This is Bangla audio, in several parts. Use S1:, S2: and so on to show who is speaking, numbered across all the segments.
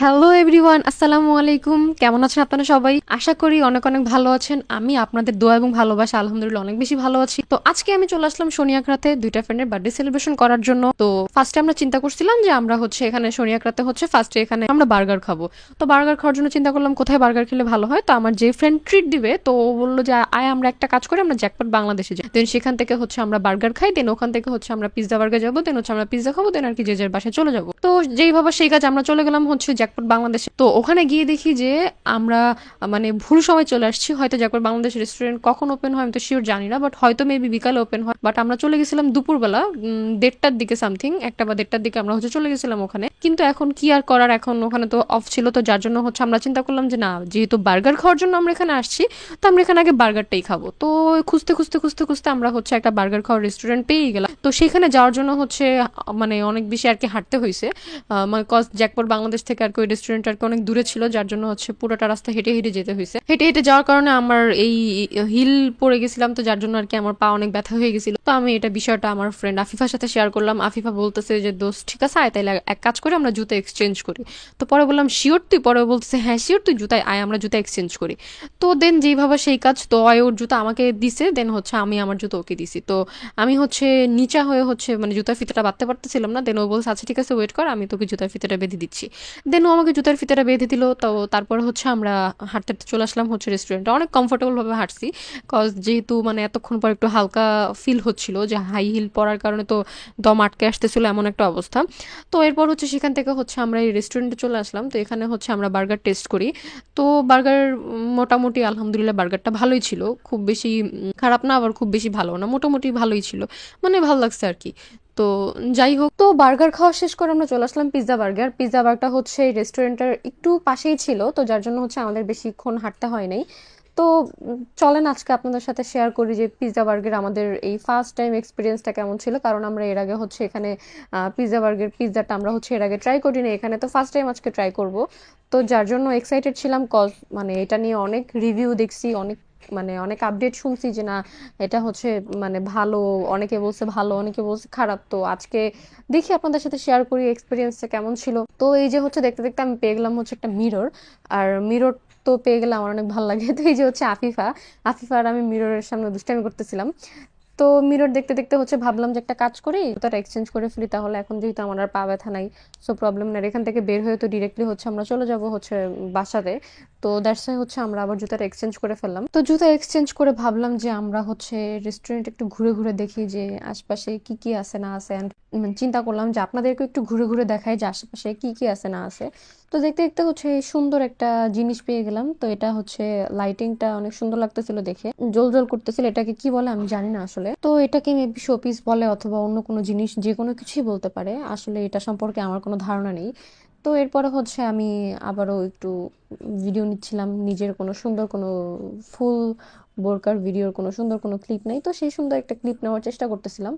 S1: হ্যালো এভরিওয়ান, আসসালামু আলাইকুম। কেমন আছেন আপনারা সবাই? আশা করি অনেক অনেক ভালো আছেন। আমি আপনাদের দোয়া এবং ভালোবাসা আলহামদুলিল্লাহ অনেক বেশি ভালো আছি। তো আজকে আমি চলে আসলাম শনিয়াকড়াতে দুইটা ফ্রেন্ডের বার্থডে সেলিব্রেশন করার জন্য। তো ফার্স্টে আমরা চিন্তা করছিলাম যে আমরা হচ্ছে এখানে শনিয়াকড়াতে হচ্ছে ফার্স্টে এখানে আমরা বার্গার খাবো। তো বার্গার খাওয়ার জন্য চিন্তা করলাম কোথায় বার্গার খেলে ভালো হয়। তো আমার যে ফ্রেন্ড ট্রিট দিবে তো ও বললো যে আয় আমরা একটা কাজ করি, আমরা জ্যাকপট বাংলাদেশে যাই। দেন সেখান থেকে হচ্ছে আমরা বার্গার খাই, দেন ওখান থেকে হচ্ছে আমরা পিৎজা বার্গার যাবো, দেন হচ্ছে আমরা পিৎজা খাবো, দেন আর কি যে যার বাসায় চলে যাবো। তো যেই ভাবে সেই কাজ আমরা চলে গেলাম হচ্ছে জ্যাকপট বাংলাদেশে। তো ওখানে গিয়ে দেখি যে আমরা মানে ভুল সময় চলে আসছি। হয়তো জ্যাকপট বাংলাদেশ রেস্টুরেন্ট কখন ওপেন হয় আমি তো শিওর জানি না, বাট হয়তো মেবি বিকালে ওপেন হয়। বাট আমরা চলে গেছিলাম দুপুরবেলা 1:30টার দিকে, সামথিং 1টা বা 1:30টার দিকে আমরা হচ্ছে চলে গেছিলাম ওখানে। কিন্তু এখন কি আর করার, এখন ওখানে তো অফ ছিল। তো যার জন্য হচ্ছে আমরা চিন্তা করলাম যে না, যেহেতু বার্গার খাওয়ার জন্য আমরা এখানে আসছি, তো আমরা এখানে আগে বার্গারটাই খাবো। তো খুঁজতে খুঁজতে খুঁজতে খুঁজতে আমরা হচ্ছে একটা বার্গার খাওয়ার রেস্টুরেন্ট পেয়েই গেলাম। তো সেখানে যাওয়ার জন্য হচ্ছে মানে অনেক বেশি আর কি হাঁটতে হয়েছে। মানে কজ জ্যাকপট বাংলাদেশ থেকে আর কি ওই রেস্টুরেন্ট আর কি অনেক দূরে ছিল, যার জন্য হচ্ছে পুরোটা রাস্তা হেঁটে হেঁটে যেতে হয়েছে। হেঁটে হেঁটে যাওয়ার কারণে আমার এই হিল পড়ে গেছিলাম, তো যার জন্য আর কি আমার পা অনেক ব্যথা হয়ে গেছিল। তো আমি এটা বিষয়টা আমার ফ্রেন্ড আফিফার সাথে শেয়ার করলাম। আফিফা বলতেছে যে দোস্ত ঠিক আছে আয়, তাইলে এক কাজ করে আমরা জুতো এক্সচেঞ্জ করি। তো পরে বললাম শিওর তুই? পরে বলতেছে হ্যাঁ শিওর, তুই জুতায় আয়, আমরা জুতা এক্সচেঞ্জ করি। তো দেন যেইভাবে সেই কাজ, তো ওর জুতা আমাকে দিছে, দেন হচ্ছে আমি আমার জুতো ওকে দিছি। তো আমি হচ্ছে নিচা হয়ে হচ্ছে মানে জুতার ফিতাটা বাঁধতে পারতেছিলাম না। দেন ও বলছে আচ্ছা ঠিক আছে ওয়েট কর, আমি তোকে জুতার ফিতাটা বেঁধে দিচ্ছি। দেন ও আমাকে জুতার ফিতাটা বেঁধে দিল। তো তারপর হচ্ছে আমরা হাঁটতে হাঁটতে চলে আসলাম হচ্ছে রেস্টুরেন্টে। অনেক কমফোর্টেবল ভাবে হাঁটছি, কজ যেহেতু মানে এতক্ষণ পর একটু হালকা ফিল হচ্ছিল, যে হাই হিল পরার কারণে তো দম আটকে আসতেছিল এমন একটা অবস্থা। তো এরপর হচ্ছে সেখান থেকে হচ্ছে আমরা এই রেস্টুরেন্টে চলে আসলাম। তো এখানে হচ্ছে আমরা বার্গার টেস্ট করি। তো বার্গার মোটামুটি আলহামদুলিল্লাহ বার্গারটা ভালোই ছিল, খুব বেশি খারাপ না, আবার খুব বেশি ভালো না, মোটামুটি ভালোই ছিল, মানে ভালো লাগছে আর কি। তো যাই হোক, তো বার্গার খাওয়া শেষ করে আমরা চলে আসলাম পিৎজা বার্গার। পিৎজা বার্গারটা হচ্ছে এই রেস্টুরেন্টের একটু পাশেই ছিল, তো যার জন্য হচ্ছে আমাদের বেশিক্ষণ হাঁটতে হয় নাই। তো চলেন আজকে আপনাদের সাথে শেয়ার করি যে পিৎজা বার্গার আমাদের এই ফার্স্ট টাইম এক্সপিরিয়েন্সটা কেমন ছিল। কারণ আমরা এর আগে হচ্ছে এখানে পিৎজা বার্গার পিৎজাটা আমরা হচ্ছে এর আগে ট্রাই করিনি, এখানে তো ফার্স্ট টাইম আজকে ট্রাই করব। তো যার জন্য এক্সাইটেড ছিলাম, কজ মানে এটা নিয়ে অনেক রিভিউ দেখছি, অনেক মানে অনেক আপডেট শুনছি যে না এটা হচ্ছে মানে ভালো, অনেকে বলছে ভালো, অনেকে বলছে খারাপ। তো আজকে দেখি আপনাদের সাথে শেয়ার করি এক্সপিরিয়েন্সটা কেমন ছিল। তো এই যে হচ্ছে দেখতে দেখতে আমি পেয়ে গেলাম হচ্ছে একটা মিরর। আর মিরর তো পেয়ে গেলে আমার অনেক ভালো লাগে। তো এই যে হচ্ছে আফিফা, আফিফা আর আমি মিররের সামনে দুষ্টামি করতেছিলাম। তো মিরর দেখতে দেখতে হচ্ছে ভাবলাম যে একটা কাজ করি, জুতাটা এক্সচেঞ্জ করে ফেলি, তাহলে এখন যেহেতু আমার আর পা ব্যথা নাই, সো প্রবলেম না। আর এখান থেকে বের হয়ে তো ডিরেক্টলি হচ্ছে আমরা চলে যাব হচ্ছে বাসাতে। তো দ্যাটস ওয়াই হচ্ছে আমরা আবার জুতাটা এক্সচেঞ্জ করে ফেললাম। তো জুতা এক্সচেঞ্জ করে ভাবলাম যে আমরা হচ্ছে রেস্টুরেন্ট একটু ঘুরে ঘুরে দেখি যে আশপাশে কি কি আছে না আছে। অ্যান্ড চিন্তা করলাম যে আপনাদেরকে একটু ঘুরে ঘুরে দেখাই যে আশেপাশে কি কি আছে না আছে। তো দেখতে দেখতে হচ্ছে এই সুন্দর একটা জিনিস পেয়ে গেলাম। তো এটা হচ্ছে লাইটিংটা অনেক সুন্দর লাগতেছিল দেখে, জল জল করতেছিল। এটাকে কি বলে আমি জানি না আসলে। তো এটাকে মেবি শোপিস বলে অথবা অন্য কোনো জিনিস, যে কোনো কিছুই বলতে পারে, আসলে এটা সম্পর্কে আমার কোনো ধারণা নেই। তো এরপরে হচ্ছে আমি আবারও একটু ভিডিও নিচ্ছিলাম, নিজের কোনো সুন্দর কোনো ফুল বোরকার ভিডিওর কোনো সুন্দর কোনো ক্লিপ নেই, তো সেই সুন্দর একটা ক্লিপ নেওয়ার চেষ্টা করতেছিলাম।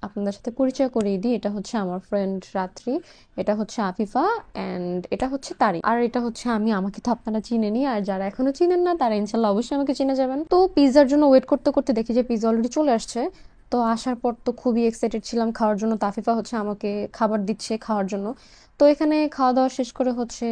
S1: আপনাদের সাথে পরিচয় করিয়ে দিই, এটা হচ্ছে আমার ফ্রেন্ড রাত্রি, এটা হচ্ছে আফিফা, অ্যান্ড এটা হচ্ছে তারিক, আর এটা হচ্ছে আমি। আমাকে তো আপনারা চিনেনি, আর যারা এখনো চিনেন না তারা ইনশাল্লাহ অবশ্যই আমাকে চিনে যাবেন। তো পিৎজার জন্য ওয়েট করতে করতে দেখি যে পিৎজা অলরেডি চলে আসছে। তো আসার পর তো খুবই এক্সাইটেড ছিলাম খাওয়ার জন্য। তো আফিফা হচ্ছে আমাকে খাবার দিচ্ছে খাওয়ার জন্য। তো এখানে খাওয়া দাওয়া শেষ করে হচ্ছে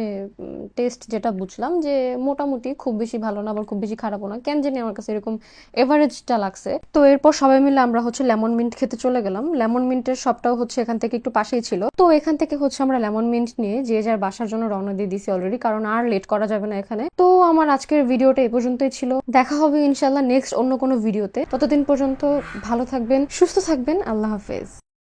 S1: টেস্ট যেটা বুঝলাম যে মোটামুটি, খুব বেশি ভালো না আবার খুব বেশি খারাপও না, কেন জানি আমার কাছে এরকম এভারেজটা লাগছে। তো এরপর সবাই মিলে আমরা হচ্ছে লেমন মিন্ট খেতে চলে গেলাম। লেমন মিন্টের শপটাও হচ্ছে এখান থেকে একটু পাশেই ছিল। তো এখান থেকে হচ্ছে আমরা লেমন মিন্ট নিয়ে যে যার বাসার জন্য রওনা দিয়ে দিছি অলরেডি, কারণ আর লেট করা যাবে না এখানে। তো আমার আজকের ভিডিওটা এই পর্যন্তই ছিল, দেখা হবে ইনশাল্লাহ নেক্সট অন্য কোনো ভিডিওতে। ততদিন পর্যন্ত ভালো থাকবেন, সুস্থ থাকবেন, আল্লাহ হাফেজ।